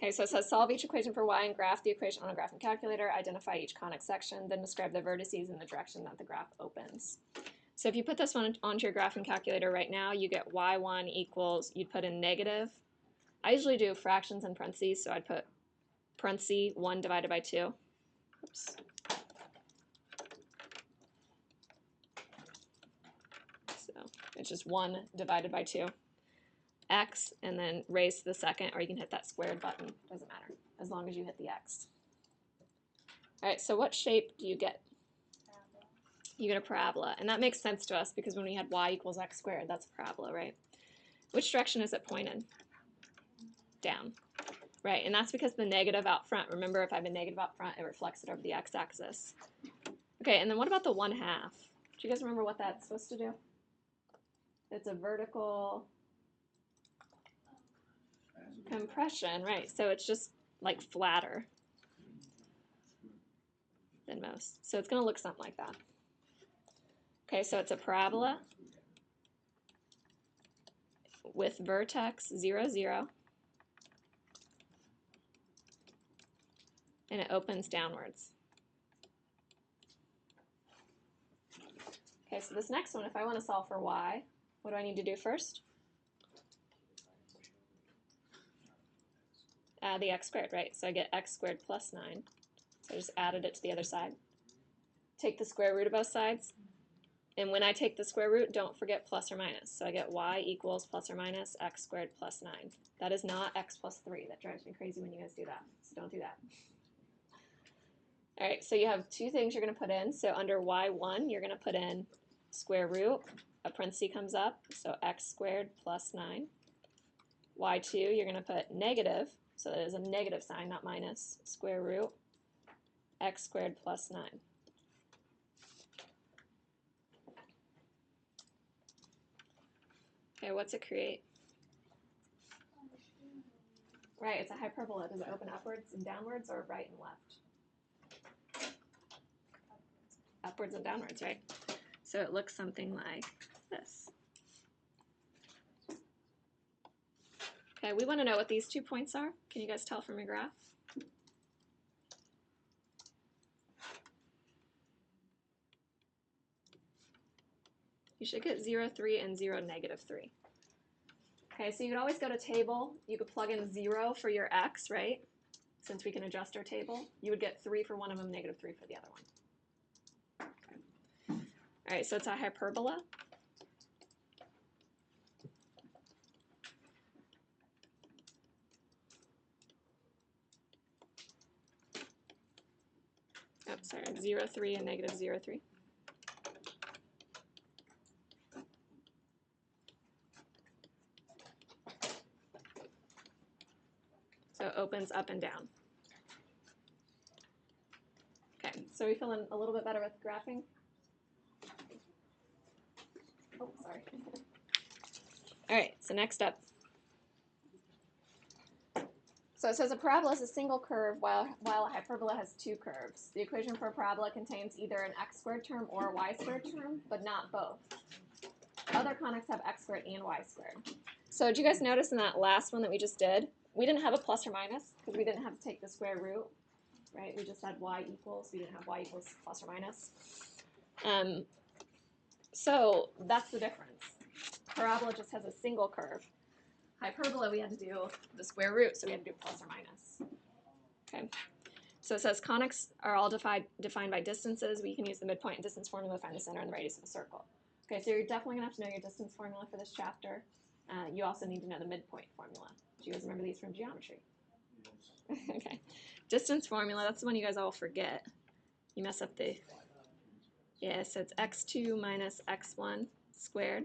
Okay, so it says solve each equation for y and graph the equation on a graphing calculator, identify each conic section, then describe the vertices in the direction that the graph opens. So if you put this one onto your graphing calculator right now, you get y1 equals, you'd put in negative. I usually do fractions and parentheses, so I'd put parentheses 1 divided by 2. Oops. So it's just 1 divided by 2. X, and then raise to the second, or you can hit that squared button. Doesn't matter, as long as you hit the X. All right, so what shape do you get? Parabola. You get a parabola, and that makes sense to us because when we had y equals x squared, that's a parabola, right? Which direction is it pointed? Down. Right, and that's because the negative out front, remember if I have a negative out front, it reflects it over the x-axis. Okay, and then what about the 1/2? Do you guys remember what that's supposed to do? It's a vertical compression, right? So it's just like flatter than most. So it's going to look something like that. Okay, so it's a parabola with vertex 0, 0, and it opens downwards. Okay, so this next one, if I want to solve for y, what do I need to do first? Add the x squared, right? So I get x squared plus 9. So I just added it to the other side. Take the square root of both sides. And when I take the square root, don't forget plus or minus. So I get y equals plus or minus x squared plus 9. That is not x plus 3. That drives me crazy when you guys do that. So don't do that. All right, so you have two things you're going to put in. So under y1, you're going to put in square root. A parenthesis comes up, so x squared plus 9. y2, you're going to put negative. So that is a negative sign, not minus, square root, x squared plus 9. Okay, what's it create? Right, it's a hyperbola. Does it open upwards and downwards or right and left? Upwards and downwards, right? So it looks something like this. Okay, we want to know what these 2 points are. Can you guys tell from your graph? You should get 0, 3, and 0, negative 3. Okay, so you could always go to table. You could plug in 0 for your x, right? Since we can adjust our table. You would get 3 for one of them, negative 3 for the other one. Okay. All right, so it's a hyperbola. Oh, sorry, 0, 3, and negative 0, 3. So it opens up and down. Okay, so we feeling a little bit better with graphing? Oh, sorry. All right, so next up. So it says a parabola is a single curve while a hyperbola has 2 curves. The equation for a parabola contains either an x squared term or a y squared term, but not both. Other conics have x squared and y squared. So did you guys notice in that last one that we just did, we didn't have a plus or minus because we didn't have to take the square root, right? We just had y equals. We didn't have y equals plus or minus. So that's the difference. Parabola just has a single curve. Hyperbola, we had to do the square root, so we had to do plus or minus. Okay. So it says conics are all defined by distances. We can use the midpoint and distance formula to find the center and the radius of a circle. Okay, so you're definitely going to have to know your distance formula for this chapter. You also need to know the midpoint formula. Do you guys remember these from geometry? Yes. Okay. Distance formula, that's the one you guys all forget. You mess up the... Yeah, so it's x2 minus x1 squared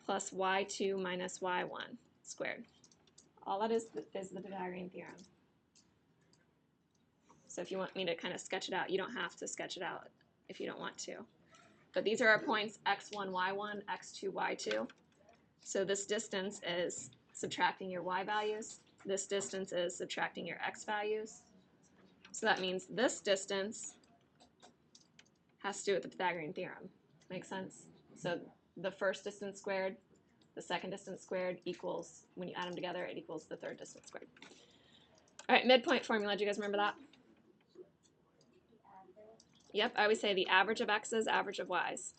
plus y2 minus y1 squared. All that is the Devouring Theorem. So if you want me to kind of sketch it out, you don't have to sketch it out if you don't want to. But these are our points x1, y1, x2, y2. So this distance is subtracting your y values. This distance is subtracting your x values. So that means this distance has to do with the Pythagorean theorem. Make sense? So the first distance squared, the second distance squared equals, when you add them together, it equals the third distance squared. All right, midpoint formula. Do you guys remember that? Yep, I always say the average of x's, average of y's.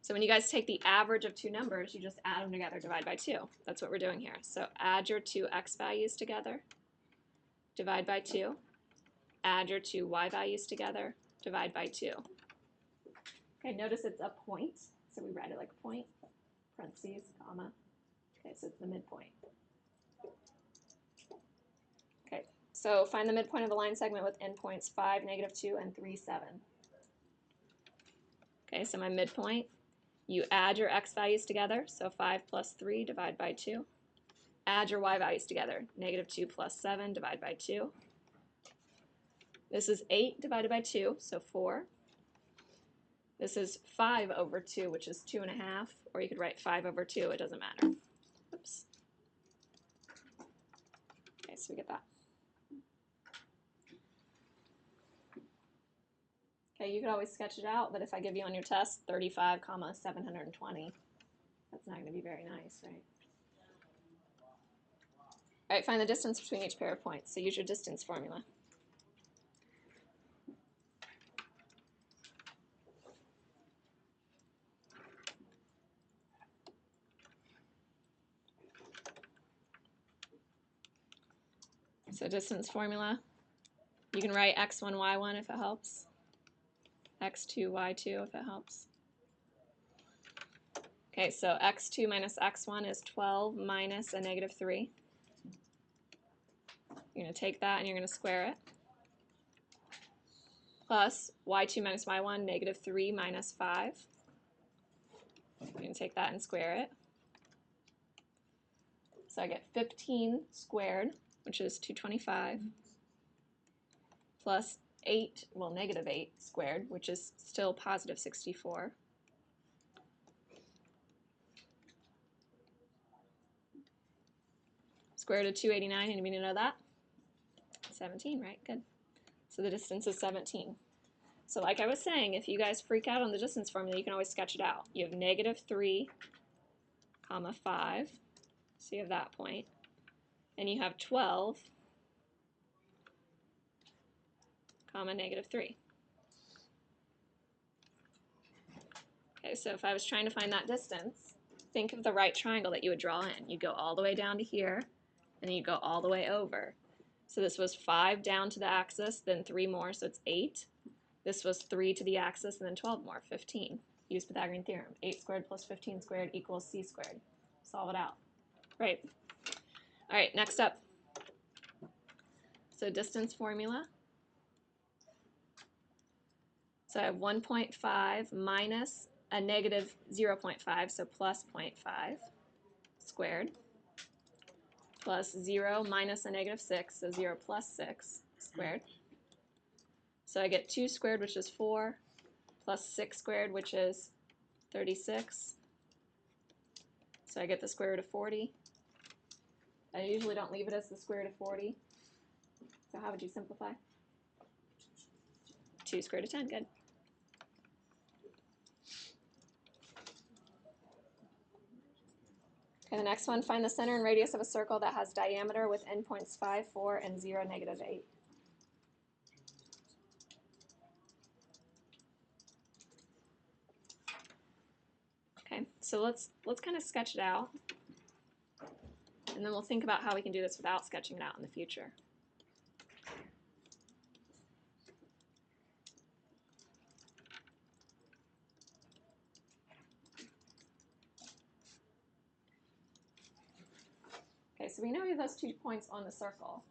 So when you guys take the average of two numbers, you just add them together, divide by 2. That's what we're doing here. So add your two x values together, divide by 2. Add your two y values together, divide by 2. Okay, notice it's a point, so we write it like a point, parentheses, comma. Okay, so it's the midpoint. Okay, so find the midpoint of the line segment with endpoints 5, -2, and 3, 7. Okay, so my midpoint, you add your x values together, so 5 plus 3, divide by 2. Add your y values together, -2 plus 7, divide by 2. This is 8 divided by 2, so 4. This is 5 over 2, which is 2.5, or you could write 5 over 2, it doesn't matter. Oops. Okay, so we get that. Okay, you could always sketch it out, but if I give you on your test 35, 720, that's not going to be very nice, right? All right, find the distance between each pair of points. So use your distance formula. So distance formula, you can write x1, y1 if it helps. x2, y2 if it helps. Okay, so x2 minus x1 is 12 minus a -3. You're going to take that and you're going to square it. Plus y2 minus y1, -3 minus 5. You're going to take that and square it. So I get 15 squared, which is 225, plus 8, well, -8 squared, which is still positive 64. Square root of 289, anybody know that? 17, right? Good. So the distance is 17. So like I was saying, if you guys freak out on the distance formula, you can always sketch it out. You have -3, 5, so you have that point. And you have 12, -3. Okay, so if I was trying to find that distance, think of the right triangle that you would draw in. You'd go all the way down to here, and then you'd go all the way over. So this was 5 down to the axis, then 3 more, so it's 8. This was 3 to the axis, and then 12 more, 15. Use Pythagorean theorem. 8 squared plus 15 squared equals c squared. Solve it out. Right. All right, next up. So distance formula. So I have 1.5 minus a -0.5, so plus 0.5 squared, plus 0 minus a -6, so 0 plus 6 squared. So I get 2 squared, which is 4, plus 6 squared, which is 36. So I get the square root of 40. I usually don't leave it as the square root of 40. So how would you simplify? 2 square root of 10, good. Okay, the next one, find the center and radius of a circle that has diameter with endpoints 5, 4, and 0, -8. Okay, so let's kind of sketch it out, and then we'll think about how we can do this without sketching it out in the future. Okay, so we know we have those 2 points on the circle,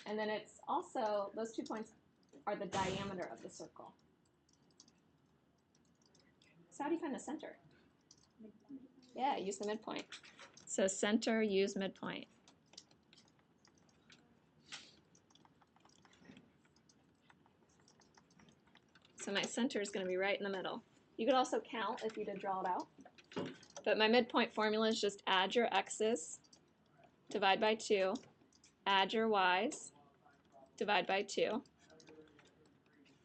and then it's also, those 2 points are the diameter of the circle. So how do you find the center? Yeah, use the midpoint. So center, use midpoint. So my center is going to be right in the middle. You could also count if you did draw it out. But my midpoint formula is just add your x's, divide by 2, add your y's, divide by 2.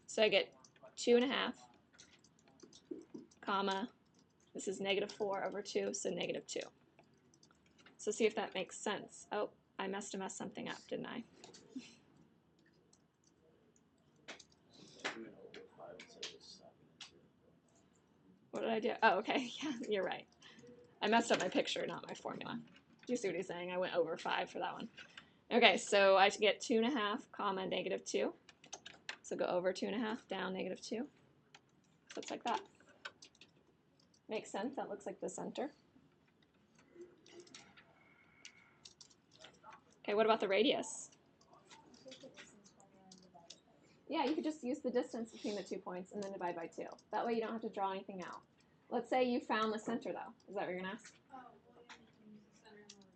So I get 2.5, comma, This is -4/2, so -2. So see if that makes sense. Oh, I must have messed something up, didn't I? What did I do? Oh, okay. Yeah, you're right. I messed up my picture, not my formula. Do you see what he's saying? I went over 5 for that one. Okay, so I get 2.5 comma -2. So go over 2.5, down -2. So it's like that. Makes sense. That looks like the center. Okay, what about the radius? Yeah, you could just use the distance between the 2 points and then divide by 2. That way you don't have to draw anything out. Let's say you found the center, though. Is that what you're going to ask?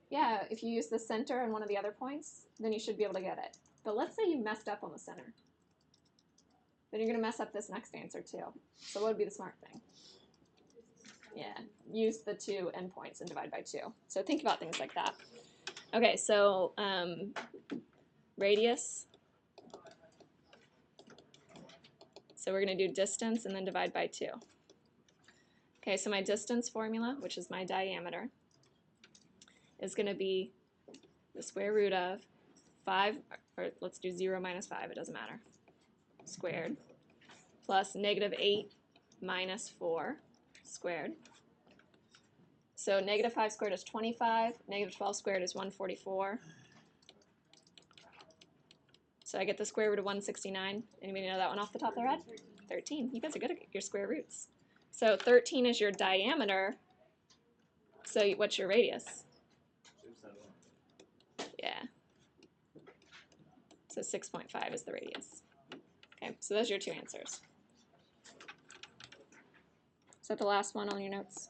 Yeah, if you use the center and one of the other points, then you should be able to get it. But let's say you messed up on the center. Then you're going to mess up this next answer, too. So what would be the smart thing? Yeah, use the 2 endpoints and divide by 2. So think about things like that. Okay, so radius. So we're going to do distance and then divide by 2. Okay, so my distance formula, which is my diameter, is going to be the square root of 5, or let's do 0 minus 5, it doesn't matter, squared, plus -8 minus 4 squared. So -5 squared is 25, -12 squared is 144. So I get the square root of 169. Anybody know that one off the top of their head? 13. You guys are good at your square roots. So 13 is your diameter. So what's your radius? Yeah. So 6.5 is the radius. Okay, so those are your 2 answers. Is that the last one on your notes?